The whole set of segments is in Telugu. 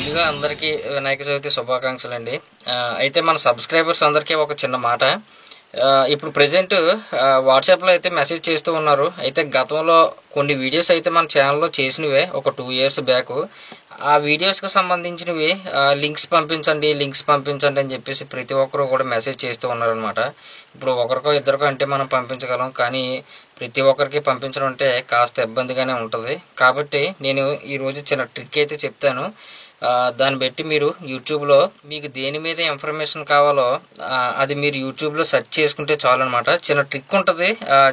ముందుగా అందరికీ వినాయక చవితి శుభాకాంక్షలు అండి. అయితే మన సబ్స్క్రైబర్స్ అందరికీ ఒక చిన్న మాట. ఇప్పుడు ప్రెజెంట్ వాట్సాప్లో అయితే మెసేజ్ చేస్తూ ఉన్నారు. అయితే గతంలో కొన్ని వీడియోస్ అయితే మన ఛానల్లో చేసినవే ఒక 2 years బ్యాక్. ఆ వీడియోస్కి సంబంధించినవి లింక్స్ పంపించండి అని చెప్పేసి ప్రతి ఒక్కరు కూడా మెసేజ్ చేస్తూ ఉన్నారనమాట. ఇప్పుడు ఒకరికో ఇద్దరికో అంటే మనం పంపించగలం, కానీ ప్రతి ఒక్కరికి పంపించడం అంటే కాస్త ఇబ్బందిగానే ఉంటుంది. కాబట్టి నేను ఈరోజు చిన్న ట్రిక్ అయితే చెప్తాను. దాన్ని బట్టి మీరు యూట్యూబ్లో మీకు దేని మీద ఇన్ఫర్మేషన్ కావాలో అది మీరు యూట్యూబ్లో సెర్చ్ చేసుకుంటే చాలు అనమాట. చిన్న ట్రిక్ ఉంటుంది.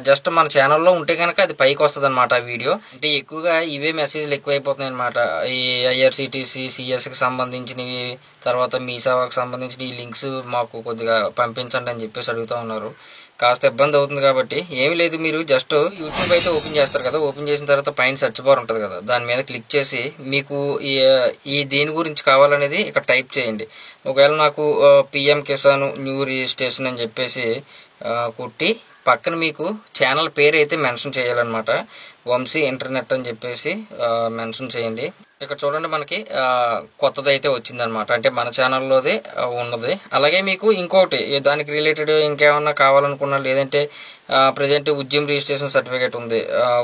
జస్ట్ మన ఛానల్లో ఉంటే కనుక అది పైకి వస్తుంది అనమాట. ఆ వీడియో అంటే ఎక్కువగా ఇవే మెసేజ్లు ఎక్కువైపోతున్నాయి అనమాట. ఈ ఐఆర్సిటిసి సిఎస్కి సంబంధించినవి, తర్వాత మీ సేవకు సంబంధించిన ఈ లింక్స్ మాకు కొద్దిగా పంపించండి అని చెప్పేసి అడుగుతూ ఉన్నారు. కాస్త ఇబ్బంది అవుతుంది కాబట్టి ఏమీ లేదు, మీరు జస్ట్ యూట్యూబ్ అయితే ఓపెన్ చేస్తారు కదా. ఓపెన్ చేసిన తర్వాత పైన సెర్చ్ బార్ ఉంటుంది కదా, దాని మీద క్లిక్ చేసి మీకు ఈ దేని గురించి కావాలనేది ఇక్కడ టైప్ చేయండి. ఒకవేళ నాకు పిఎం కిసాన్ న్యూ రిజిస్ట్రేషన్ అని చెప్పేసి కొట్టి పక్కన మీకు ఛానల్ పేరు అయితే మెన్షన్ చేయాలన్నమాట. వంశీ ఇంటర్నెట్ అని చెప్పేసి మెన్షన్ చేయండి. ఇక్కడ చూడండి, మనకి కొత్తది అయితే వచ్చిందనమాట. అంటే మన ఛానల్లోదే ఉన్నది. అలాగే మీకు ఇంకోటి దానికి రిలేటెడ్ ఇంకేమన్నా కావాలనుకున్నా, లేదంటే ప్రజెంట్ ఉద్యమ్ రిజిస్ట్రేషన్ సర్టిఫికేట్ ఉంది,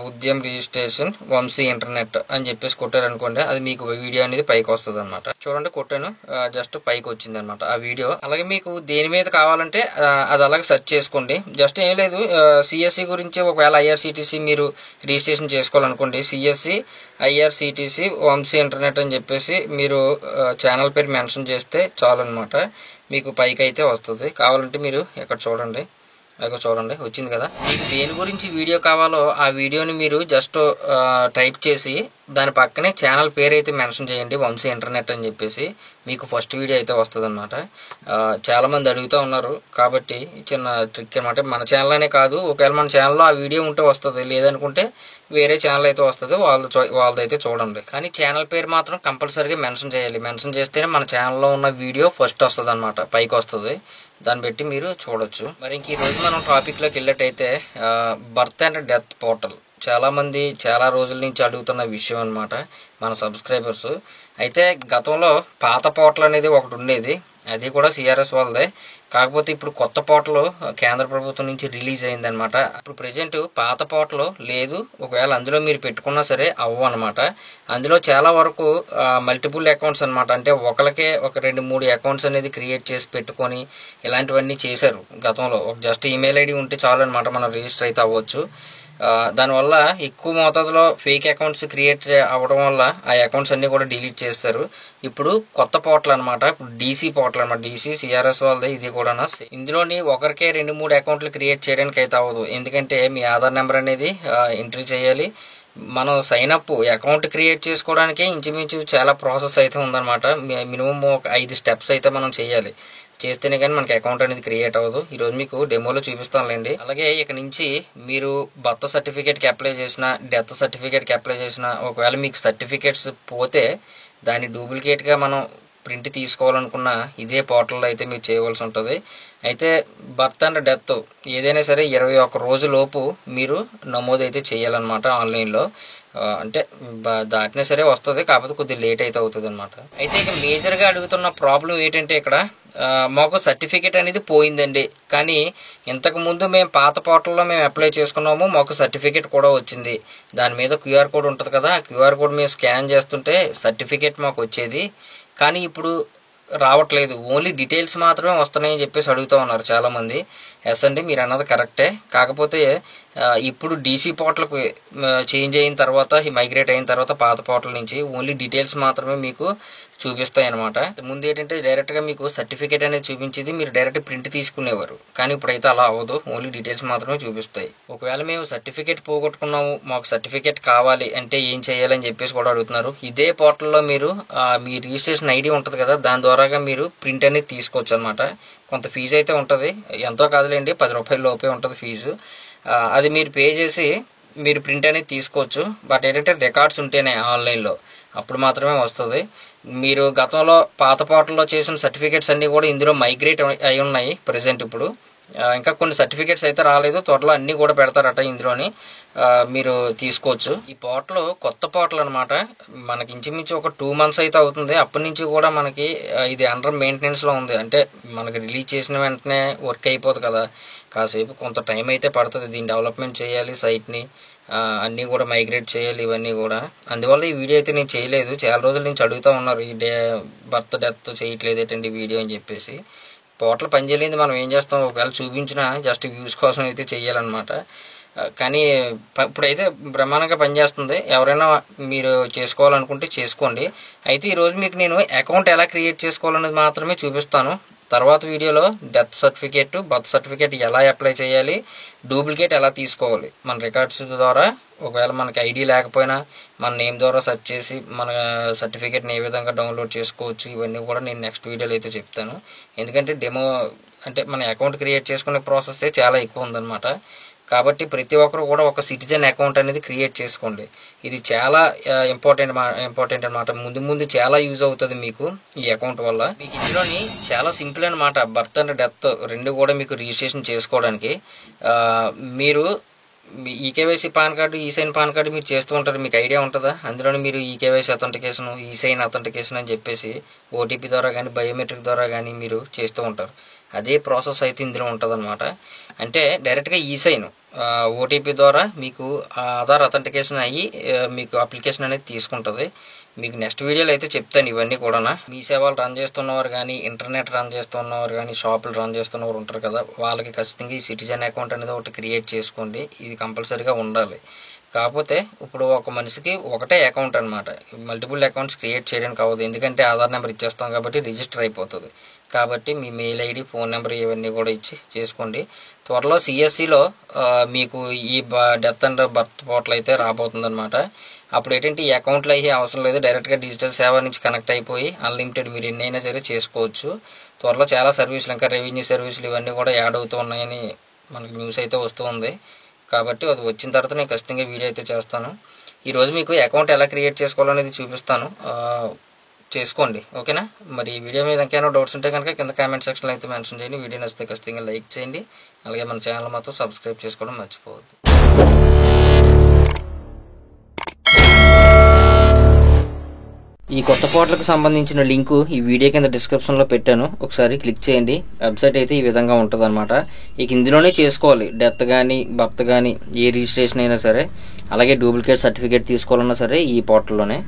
ఉద్యమ్ రిజిస్ట్రేషన్ వంశీ ఇంటర్నెట్ అని చెప్పేసి కొట్టారనుకోండి, అది మీకు వీడియో అనేది పైకి వస్తుంది అనమాట. చూడండి, కొట్టాను, జస్ట్ పైకి వచ్చింది అనమాట ఆ వీడియో. అలాగే మీకు దేని మీద కావాలంటే అది అలాగే సెర్చ్ చేసుకోండి. జస్ట్ ఏం లేదు, సిఎస్సి గురించి ఒకవేళ ఐఆర్సిటిసి మీరు రిజిస్ట్రేషన్ చేసుకోవాలనుకోండి, సిఎస్సి ఐఆర్సిటిసి వంశీ ఇంటర్నెట్ అని చెప్పేసి మీరు ఛానల్ పేరు మెన్షన్ చేస్తే చాలు అనమాట. మీకు పైకి అయితే వస్తుంది. కావాలంటే మీరు ఇక్కడ చూడండి, చూడండి వచ్చింది కదా. మీకు దేని గురించి వీడియో కావాలో ఆ వీడియోని మీరు జస్ట్ టైప్ చేసి దాని పక్కనే ఛానల్ పేరు అయితే మెన్షన్ చేయండి, వంశీ ఇంటర్నెట్ అని చెప్పేసి. మీకు ఫస్ట్ వీడియో అయితే వస్తుంది అనమాట. చాలా మంది అడుగుతూ ఉన్నారు కాబట్టి చిన్న ట్రిక్ అనమాట. మన ఛానల్ అనే కాదు, ఒకవేళ మన ఛానల్లో ఆ వీడియో ఉంటే వస్తుంది, లేదనుకుంటే వేరే ఛానల్ అయితే వస్తుంది, వాళ్ళదైతే చూడండి. కానీ ఛానల్ పేరు మాత్రం కంపల్సరీగా మెన్షన్ చేయాలి. మెన్షన్ చేస్తేనే మన ఛానల్లో ఉన్న వీడియో ఫస్ట్ వస్తుంది అనమాట, పైకి వస్తుంది. దాన్ని బట్టి మీరు చూడొచ్చు. మరి ఇంక ఈరోజు మనం టాపిక్లోకి వెళ్ళేటైతే బర్త్ అండ్ డెత్ పోర్టల్ చాలా మంది చాలా రోజుల నుంచి అడుగుతున్న విషయం అనమాట మన సబ్స్క్రైబర్స్. అయితే గతంలో పాత పోర్టల్ అనేది ఒకటి ఉండేది, అది కూడా సిఆర్ఎస్ వాళ్ళదే. కాకపోతే ఇప్పుడు కొత్త పోర్టల్ కేంద్ర ప్రభుత్వం నుంచి రిలీజ్ అయిందనమాట. ఇప్పుడు ప్రెజెంట్ పాత పోర్టల్ లేదు. ఒకవేళ అందులో మీరు పెట్టుకున్నా సరే అవ్వు అనమాట. అందులో చాలా వరకు మల్టిపుల్ అకౌంట్స్ అనమాట. అంటే ఒకరికే ఒక 2-3 అకౌంట్స్ అనేది క్రియేట్ చేసి పెట్టుకొని ఇలాంటివన్నీ చేశారు గతంలో. ఒక జస్ట్ ఈమెయిల్ ఐడి ఉంటే చాలు అనమాట, మనం రిజిస్టర్ అయితే అవ్వచ్చు. దానివల్ల ఎక్కువ మోతాదులో ఫేక్ అకౌంట్స్ క్రియేట్ అవ్వడం వల్ల ఆ అకౌంట్స్ అన్ని కూడా డిలీట్ చేస్తారు. ఇప్పుడు కొత్త పోర్టల్ అనమాట, ఇప్పుడు డీసీ పోర్టల్ అనమాట. డీసీ సిఆర్ఎస్ వాళ్ళది ఇది కూడా. ఇందులోని ఒకరికే 2-3 అకౌంట్లు క్రియేట్ చేయడానికి అయితే అవ్వదు, ఎందుకంటే మీ ఆధార్ నెంబర్ అనేది ఎంట్రీ చేయాలి. మనం సైన్ అప్ అకౌంట్ క్రియేట్ చేసుకోవడానికి ఇంచుమించు చాలా ప్రాసెస్ అయితే ఉందన్నమాట. మినిమం ఒక 5 steps అయితే మనం చేయాలి. చేస్తేనే కానీ మనకి అకౌంట్ అనేది క్రియేట్ అవ్వదు. ఈరోజు మీకు డెమోలో చూపిస్తానులేండి. అలాగే ఇక నుంచి మీరు బర్త్ సర్టిఫికేట్కి అప్లై చేసిన, డెత్ సర్టిఫికేట్కి అప్లై చేసిన, ఒకవేళ మీకు సర్టిఫికేట్స్ పోతే దాన్ని డూప్లికేట్గా మనం ప్రింట్ తీసుకోవాలనుకున్న ఇదే పోర్టల్లో అయితే మీరు చేయవలసి ఉంటుంది. అయితే బర్త్ అండ్ డెత్ ఏదైనా సరే 21 రోజులోపు మీరు నమోదు అయితే చేయాలన్నమాట ఆన్లైన్లో. అంటే దాటినా సరే వస్తుంది, కాకపోతే కొద్దిగా లేట్ అయితే అవుతుంది అనమాట. అయితే ఇక మేజర్గా అడుగుతున్న ప్రాబ్లం ఏంటంటే ఇక్కడ మాకు సర్టిఫికేట్ అనేది పోయిందండి, కానీ ఇంతకు ముందు మేము పాత పోర్టల్లో మేము అప్లై చేసుకున్నాము, మాకు సర్టిఫికేట్ కూడా వచ్చింది. దాని మీద క్యూఆర్ కోడ్ ఉంటుంది కదా, ఆ క్యూఆర్ కోడ్ మేము స్కాన్ చేస్తుంటే సర్టిఫికేట్ మాకు వచ్చేది, కానీ ఇప్పుడు రావట్లేదు, ఓన్లీ డీటెయిల్స్ మాత్రమే వస్తున్నాయని చెప్పేసి అడుగుతూ ఉన్నారు చాలా మంది. ఎస్ అండి, మీరు అన్నది కరెక్టే. కాకపోతే ఇప్పుడు డీసీ పోర్టల్కి చేంజ్ అయిన తర్వాత, మైగ్రేట్ అయిన తర్వాత పాత పోర్టల్ నుంచి ఓన్లీ డీటెయిల్స్ మాత్రమే మీకు చూపిస్తాయి అనమాట. ముందు ఏంటంటే డైరెక్ట్గా మీకు సర్టిఫికేట్ అనేది చూపించేది, మీరు డైరెక్ట్ ప్రింట్ తీసుకునేవారు. కానీ ఇప్పుడైతే అలా అవ్వదు, ఓన్లీ డీటెయిల్స్ మాత్రమే చూపిస్తాయి. ఒకవేళ మేము సర్టిఫికేట్ పోగొట్టుకున్నాము, మాకు సర్టిఫికేట్ కావాలి అంటే ఏం చేయాలని చెప్పేసి కూడా అడుగుతున్నారు. ఇదే పోర్టల్లో మీరు మీ రిజిస్ట్రేషన్ ఐడి ఉంటుంది కదా, దాని ద్వారాగా మీరు ప్రింట్ అనేది తీసుకోవచ్చు అనమాట. కొంత ఫీజు అయితే ఉంటుంది, ఎంతో కాదులేండి, 10 రూపాయల లోపే ఉంటుంది ఫీజు. అది మీరు పే చేసి మీరు ప్రింట్ అనేది తీసుకోవచ్చు. బట్ ఏంటంటే రికార్డ్స్ ఉంటేనే ఆన్లైన్లో అప్పుడు మాత్రమే వస్తుంది. మీరు గతంలో పాత పోర్టల్లో చేసిన సర్టిఫికేట్స్ అన్నీ కూడా ఇందులో మైగ్రేట్ అయి ఉన్నాయి ప్రెజెంట్ ఇప్పుడు. ఇంకా కొన్ని సర్టిఫికేట్స్ అయితే రాలేదు, త్వరలో అన్నీ కూడా పెడతారట ఇందులోని, మీరు తీసుకోవచ్చు. ఈ పోర్టల్ కొత్త పోర్టల్ అనమాట, మనకి ఇంచుమించు ఒక 2 months అయితే అవుతుంది. అప్పటి నుంచి కూడా మనకి ఇది అండర్ మెయింటెనెన్స్లో ఉంది. అంటే మనకి రిలీజ్ చేసిన వెంటనే వర్క్ అయిపోదు కదా, కాసేపు కొంత టైం అయితే పడుతుంది. దీన్ని డెవలప్మెంట్ చేయాలి, సైట్ని అన్నీ కూడా మైగ్రేట్ చేయాలి, ఇవన్నీ కూడా. అందువల్ల ఈ వీడియో అయితే నేను చేయలేదు. చాలా రోజుల నుంచి అడుగుతూ ఉన్నారు, ఈ బర్త్ డెత్ చేయట్లేదు ఏంటండి వీడియో అని చెప్పేసి. పోర్టల్ పనిచేయలేదు, మనం ఏం చేస్తాం, ఒకవేళ చూపించినా జస్ట్ వ్యూస్ కోసం అయితే చెయ్యాలన్నమాట. కానీ ఇప్పుడైతే బ్రహ్మాండంగా పనిచేస్తుంది. ఎవరైనా మీరు చేసుకోవాలనుకుంటే చేసుకోండి. అయితే ఈరోజు మీకు నేను అకౌంట్ ఎలా క్రియేట్ చేసుకోవాలనేది మాత్రమే చూపిస్తాను. తర్వాత వీడియోలో డెత్ సర్టిఫికేట్, బర్త్ సర్టిఫికేట్ ఎలా అప్లై చేయాలి, డూప్లికేట్ ఎలా తీసుకోవాలి, మన రికార్డ్స్ ద్వారా ఒకవేళ మనకి ఐడి లేకపోయినా మన నేమ్ ద్వారా సెర్చ్ చేసి మన సర్టిఫికేట్ని ఏ విధంగా డౌన్లోడ్ చేసుకోవచ్చు, ఇవన్నీ కూడా నేను నెక్స్ట్ వీడియోలో అయితే చెప్తాను. ఎందుకంటే డెమో అంటే మన అకౌంట్ క్రియేట్ చేసుకునే ప్రాసెస్ చాలా ఎక్కువ ఉందన్నమాట. కాబట్టి ప్రతి ఒక్కరు కూడా ఒక సిటిజన్ అకౌంట్ అనేది క్రియేట్ చేసుకోండి. ఇది చాలా ఇంపార్టెంట్ అనమాట. ముందు చాలా యూజ్ అవుతుంది మీకు ఈ అకౌంట్ వల్ల. మీకు ఇందులోని చాలా సింపుల్ అనమాట. బర్త్ అండ్ డెత్ రెండు కూడా మీకు రిజిస్ట్రేషన్ చేసుకోవడానికి మీరు eKYC PAN card, eSign PAN card మీరు చేస్తూ ఉంటారు, మీకు ఐడియా ఉంటుందా? అందులోనే మీరు ఈకేవైసీ అథెంటికేషన్, ఈసైన్ అథెంటికేషన్ అని చెప్పేసి ఓటీపీ ద్వారా కానీ బయోమెట్రిక్ ద్వారా కానీ మీరు చేస్తూ ఉంటారు. అదే ప్రాసెస్ అయితే ఇందులో ఉంటుంది అనమాట. అంటే డైరెక్ట్గా ఈసైన్ ఓటీపీ ద్వారా మీకు ఆధార్ అథెంటికేషన్ అయ్యి మీకు అప్లికేషన్ అనేది తీసుకుంటుంది. మీకు నెక్స్ట్ వీడియోలో అయితే చెప్తాను ఇవన్నీ కూడా. మీ సేవలు రన్ చేస్తున్నవారు కానీ, ఇంటర్నెట్ రన్ చేస్తున్నవారు కానీ, షాపులు రన్ చేస్తున్నవారు ఉంటారు కదా, వాళ్ళకి ఖచ్చితంగా ఈ సిటిజన్ అకౌంట్ అనేది ఒకటి క్రియేట్ చేసుకోండి. ఇది కంపల్సరీగా ఉండాలి. కాకపోతే ఇప్పుడు ఒక మనిషికి ఒకటే అకౌంట్ అనమాట, మల్టిపుల్ అకౌంట్స్ క్రియేట్ చేయడానికి అవ్వదు. ఎందుకంటే ఆధార్ నెంబర్ ఇచ్చేస్తాం కాబట్టి రిజిస్టర్ అయిపోతుంది. కాబట్టి మీ మెయిల్ ఐడి, ఫోన్ నెంబర్ ఇవన్నీ కూడా ఇచ్చి చేసుకోండి. త్వరలో సిఎస్సిలో మీకు ఈ డెత్ అండ్ బర్త్ పోర్టల్ అయితే రాబోతుంది అనమాట. అప్పుడు ఏంటంటే ఈ అకౌంట్లో అయ్యే అవసరం లేదు, డైరెక్ట్గా డిజిటల్ సేవ నుంచి కనెక్ట్ అయిపోయి అన్లిమిటెడ్ మీరు ఎన్నైనా సరే చేసుకోవచ్చు. త్వరలో చాలా సర్వీసులు, ఇంకా రెవెన్యూ సర్వీసులు ఇవన్నీ కూడా యాడ్ అవుతూ ఉన్నాయని మనకి న్యూస్ అయితే వస్తూ ఉంది. కాబట్టి అది వచ్చిన తర్వాత నేను ఖచ్చితంగా వీడియో అయితే చేస్తాను. ఈరోజు మీకు అకౌంట్ ఎలా క్రియేట్ చేసుకోవాలనేది చూపిస్తాను, చేసుకోండి. ఓకేనా? మరి ఈ వీడియో మీద ఇంకేమైనా డౌట్స్ ఉంటే కనుక కింద కామెంట్ సెక్షన్లో అయితే మెన్షన్ చేయండి. వీడియో నచ్చితే ఖచ్చితంగా లైక్ చేయండి. అలాగే మన ఛానల్ మాత్రం సబ్స్క్రైబ్ చేసుకోవడం మర్చిపోవద్దు. ఈ కొత్త పోర్టల్కి సంబంధించిన లింకు ఈ వీడియో కింద డిస్క్రిప్షన్లో పెట్టాను, ఒకసారి క్లిక్ చేయండి. వెబ్సైట్ అయితే ఈ విధంగా ఉంటుంది అనమాట. ఇక ఇందులోనే చేసుకోవాలి, డెత్ కానీ బర్త్ కానీ ఏ రిజిస్ట్రేషన్ అయినా సరే, అలాగే డూప్లికేట్ సర్టిఫికేట్ తీసుకోవాలన్నా సరే ఈ పోర్టల్లోనే.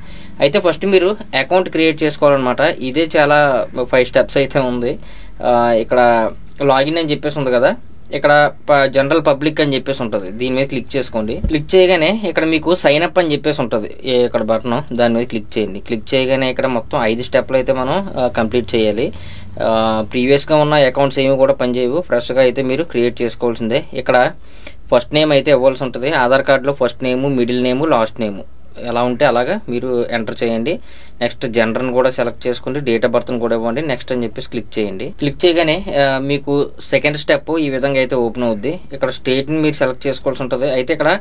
అయితే ఫస్ట్ మీరు అకౌంట్ క్రియేట్ చేసుకోవాలన్నమాట. ఇదే చాలా 5 steps అయితే ఉంది. ఇక్కడ లాగిన్ అని చెప్పేసి ఉంది కదా, ఇక్కడ జనరల్ పబ్లిక్ అని చెప్పేసి ఉంటుంది, దీని మీద క్లిక్ చేసుకోండి. క్లిక్ చేయగానే ఇక్కడ మీకు సైన్ అప్ అని చెప్పేసి ఉంటుంది, ఇక్కడ బటన్, దాని మీద క్లిక్ చేయండి. క్లిక్ చేయగానే ఇక్కడ మొత్తం 5 స్టెప్లు అయితే మనం కంప్లీట్ చేయాలి. ప్రీవియస్గా ఉన్న అకౌంట్స్ ఏమి కూడా పనిచేయవు, ఫ్రెష్గా అయితే మీరు క్రియేట్ చేసుకోవాల్సిందే. ఇక్కడ ఫస్ట్ నేమ్ అయితే ఇవ్వాల్సి ఉంటుంది. ఆధార్ కార్డులో ఫస్ట్ నేము, మిడిల్ నేము, లాస్ట్ నేము ఎలా ఉంటే అలాగా మీరు ఎంటర్ చేయండి. నెక్స్ట్ జెండర్ని కూడా సెలెక్ట్ చేసుకోండి, డేట్ ఆఫ్ బర్త్ని కూడా ఇవ్వండి. నెక్స్ట్ అని చెప్పేసి క్లిక్ చేయండి. క్లిక్ చేయగానే మీకు సెకండ్ స్టెప్ ఈ విధంగా అయితే ఓపెన్ అవుద్ది. ఇక్కడ స్టేట్ని మీరు సెలెక్ట్ చేసుకోవాల్సి ఉంటుంది. అయితే ఇక్కడ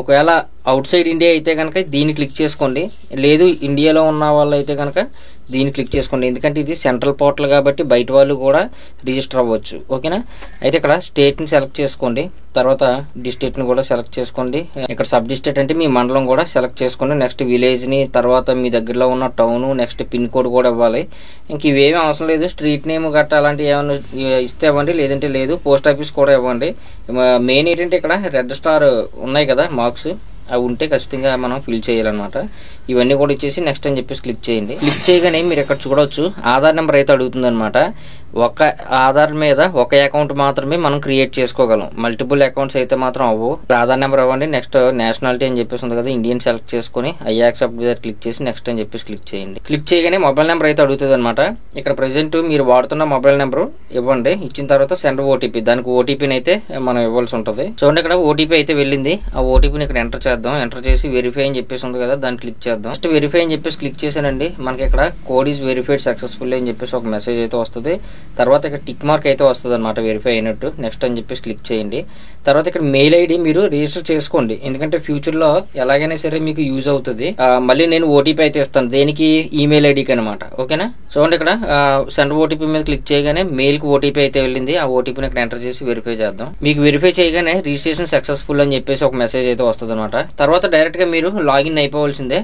ఒకవేళ అవుట్ సైడ్ ఇండియా అయితే కనుక దీన్ని క్లిక్ చేసుకోండి, లేదు ఇండియాలో ఉన్న వాళ్ళు అయితే కనుక దీన్ని క్లిక్ చేసుకోండి. ఎందుకంటే ఇది సెంట్రల్ పోర్టల్ కాబట్టి బయట వాళ్ళు కూడా రిజిస్టర్ అవ్వచ్చు. ఓకేనా? అయితే ఇక్కడ స్టేట్ని సెలెక్ట్ చేసుకోండి, తర్వాత డిస్ట్రిక్ట్ని కూడా సెలెక్ట్ చేసుకోండి. ఇక్కడ సబ్ డిస్ట్రిక్ట్ అంటే మీ మండలం కూడా సెలెక్ట్ చేసుకోండి. నెక్స్ట్ విలేజ్ని, తర్వాత మీ దగ్గరలో ఉన్న టౌన్, నెక్స్ట్ పిన్ కోడ్ కూడా ఇవ్వాలి. ఇంక ఇవేమీ అవసరం లేదు. స్ట్రీట్ నేమ్ గట్ట అలాంటివి ఏమైనా ఇస్తే ఇవ్వండి, లేదంటే లేదు. పోస్ట్ ఆఫీస్ కూడా ఇవ్వండి. మెయిన్ ఏంటంటే ఇక్కడ రెడ్ స్టార్ ఉన్నాయి కదా మార్క్స్, అవి ఉంటే ఖచ్చితంగా మనం ఫిల్ చేయాలన్నమాట. ఇవన్నీ కూడా ఇచ్చేసి నెక్స్ట్ అని చెప్పేసి క్లిక్ చేయండి. క్లిక్ చేయగానే మీరు ఇక్కడ చూడవచ్చు ఆధార్ నెంబర్ అయితే అడుగుతుంది అనమాట. ఒక ఆధార్ మీద ఒక అకౌంట్ మాత్రమే మనం క్రియేట్ చేసుకోగలం, మల్టిపుల్ అకౌంట్స్ అయితే మాత్రం అవ్వవు. ఆధార్ నెంబర్ ఇవ్వండి. నెక్స్ట్ నేషనాలిటీ అని చెప్పేసి ఉంది కదా, ఇండియన్ సెలెక్ట్ చేసుకుని ఐ యాక్సెప్ట్ క్లిక్ చేసి నెక్స్ట్ అని చెప్పేసి క్లిక్ చేయండి. క్లిక్ చేయగానే మొబైల్ నెంబర్ అయితే అడుగుతుంది అనమాట. ఇక్కడ ప్రెసెంట్ మీరు వాడుతున్న మొబైల్ నెంబర్ ఇవ్వండి. ఇచ్చిన తర్వాత సెండ్ ఓటీపీ, దానికి ఓటీపీని అయితే మనం ఇవ్వాల్సి ఉంటుంది. చూడండి ఇక్కడ ఓటీపీ అయితే వెళ్ళింది. ఆ ఓటీపీని ఇక్కడ ఎంటర్ చేద్దాం. ఎంటర్ చేసి వెరిఫై అని చెప్పేసి ఉంది కదా, దాన్ని క్లిక్ చేద్దాం. చేద్దాం. నెక్స్ట్ వెరిఫై అని చెప్పేసి క్లిక్ చేశానండి. మనకి ఇక్కడ కోడ్ ఈజ్ వెరిఫైడ్ సక్సెస్ఫుల్ అని చెప్పేసి ఒక మెసేజ్ అయితే వస్తుంది. తర్వాత ఇక్కడ టిక్ మార్క్ అయితే వస్తుంది అనమాట వెరిఫై అయినట్టు. నెక్స్ట్ అని చెప్పేసి క్లిక్ చేయండి. తర్వాత ఇక్కడ మెయిల్ ఐడి మీరు రిజిస్టర్ చేసుకోండి, ఎందుకంటే ఫ్యూచర్ లో ఎలాగైనా సరే మీకు యూజ్ అవుతుంది. మళ్ళీ నేను ఓటీపీ అయితే ఇస్తాను, దేనికి ఈమెయిల్ ఐడికి అనమాట. ఓకేనా, చూడండి ఇక్కడ సెండ్ ఓటీపీ మీద క్లిక్ చేయగానే మెయిల్ కి ఓటీపీ అయితే వెళ్ళింది. ఆ ఓటీపీని ఇక్కడ ఎంటర్ చేసి వెరిఫై చేద్దాం. మీకు వెరిఫై చేయగానే రిజిస్ట్రేషన్ సక్సెస్ఫుల్ అని చెప్పేసి ఒక మెసేజ్ అయితే వస్తుంది అనమాట. తర్వాత డైరెక్ట్ గా మీరు లాగిన్ అయిపోవాల్సిందే.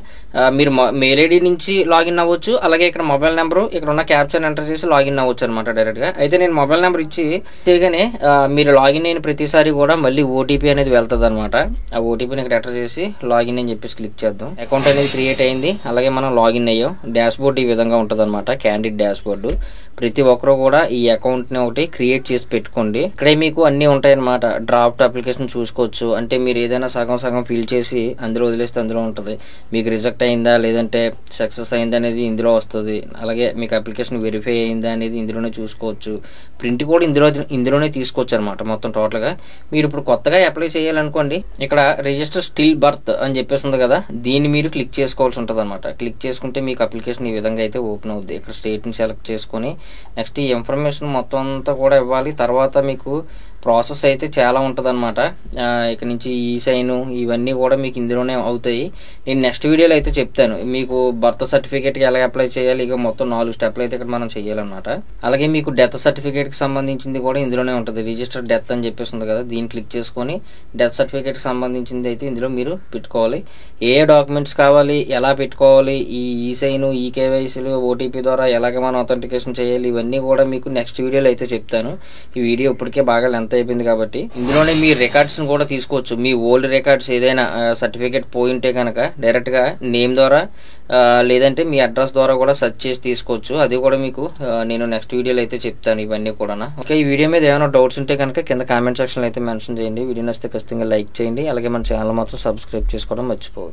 మీరు మెయిల్ ఐడి నుంచి లాగిన్ అవ్వచ్చు, అలాగే ఇక్కడ మొబైల్ నెంబర్ ఇక్కడ ఉన్న క్యాప్చర్ ఎంటర్ చేసి లాగిన్ అవ్వచ్చు అనమాట డైరెక్ట్ గా. అయితే నేను మొబైల్ నెంబర్ ఇచ్చి చేయగానే మీరు లాగిన్ అయిన ప్రతిసారి కూడా మళ్ళీ ఓటీపీ అనేది వెళ్తుంది అనమాట. ఆ ఓటీపీని ఇక్కడ ఎంటర్ చేసి లాగిన్ అని చెప్పేసి క్లిక్ చేద్దాం. అకౌంట్ అనేది క్రియేట్ అయింది, అలాగే మనం లాగిన్ అయ్యాం. డాష్ బోర్డ్ ఈ విధంగా ఉంటుంది అనమాట, క్యాండిడేట్ డాష్ బోర్డు. ప్రతి ఒక్కరు కూడా ఈ అకౌంట్ ని ఒకటి క్రియేట్ చేసి పెట్టుకోండి. ఇక్కడే మీకు అన్ని ఉంటాయి అనమాట. డ్రాఫ్ట్ అప్లికేషన్ చూసుకోవచ్చు, అంటే మీరు ఏదైనా సగం సగం ఫిల్ చేసి అందులో వదిలేస్తే అందులో ఉంటుంది. మీకు రిజెక్ట్ అయిందా లేదంటే సక్సెస్ అయిందా అనేది ఇందులో వస్తుంది. అలాగే మీకు అప్లికేషన్ వెరిఫై అయిందా అనేది ఇందులోనే చూసుకోవచ్చు. ప్రింట్ కూడా ఇందులోనే తీసుకోవచ్చు అనమాట. మొత్తం టోటల్ గా మీరు ఇప్పుడు కొత్తగా అప్లై చేయాలనుకోండి, ఇక్కడ రిజిస్టర్ స్టిల్ బర్త్ అని చెప్పేసి ఉంది కదా, దీన్ని మీరు క్లిక్ చేసుకోవాల్సి ఉంటుంది అనమాట. క్లిక్ చేసుకుంటే మీకు అప్లికేషన్ ఈ విధంగా అయితే ఓపెన్ అవుద్ది. ఇక్కడ స్టేట్ ని సెలెక్ట్ చేసుకుని నెక్స్ట్ ఈ ఇన్ఫర్మేషన్ మొత్తం అంతా కూడా ఇవ్వాలి. తర్వాత మీకు ప్రాసెస్ అయితే చాలా ఉంటుంది అనమాట. ఇక నుంచి ఈ సైన్ ఇవన్నీ కూడా మీకు ఇందులోనే అవుతాయి. నేను నెక్స్ట్ వీడియోలో అయితే చెప్తాను మీకు బర్త్ సర్టిఫికేట్కి ఎలా అప్లై చేయాలి. ఇక మొత్తం 4 స్టెప్లు అయితే ఇక్కడ మనం చేయాలన్నమాట. అలాగే మీకు డెత్ సర్టిఫికేట్కి సంబంధించింది కూడా ఇందులోనే ఉంటుంది. రిజిస్టర్ డెత్ అని చెప్పేసి ఉంది కదా, దీన్ని క్లిక్ చేసుకొని డెత్ సర్టిఫికేట్కి సంబంధించింది అయితే ఇందులో మీరు పెట్టుకోవాలి. ఏ డాక్యుమెంట్స్ కావాలి, ఎలా పెట్టుకోవాలి, ఈ సైన్, ఈ కేవైసీలు, ఓటీపీ ద్వారా ఎలాగ మనం అథెంటికేషన్ చేయాలి, ఇవన్నీ కూడా మీకు నెక్స్ట్ వీడియోలో అయితే చెప్తాను. ఈ వీడియో ఇప్పటికే బాగా లెంత్ అయిపోయింది కాబట్టి ఇందులోనే మీ రికార్డ్స్ కూడా తీసుకోవచ్చు. మీ ఓల్డ్ రికార్డ్స్ ఏదైనా సర్టిఫికేట్ పోయి ఉంటే కనుక డైరెక్ట్ గా నేమ్ ద్వారా లేదంటే మీ అడ్రస్ ద్వారా కూడా సెర్చ్ చేసి తీసుకోవచ్చు. అది కూడా మీకు నేను నెక్స్ట్ వీడియోలో అయితే చెప్తాను ఇవన్నీ కూడా. ఓకే, ఈ వీడియో మీద ఏమైనా డౌట్స్ ఉంటే కనుక కింద కామెంట్ సెక్షన్ లో అయితే మెన్షన్ చేయండి. వీడియో నచ్చితే ఖచ్చితంగా లైక్ చేయండి. అలాగే మన ఛానల్ మాత్రం సబ్స్క్రైబ్ చేసుకోవడం మర్చిపోవద్దు.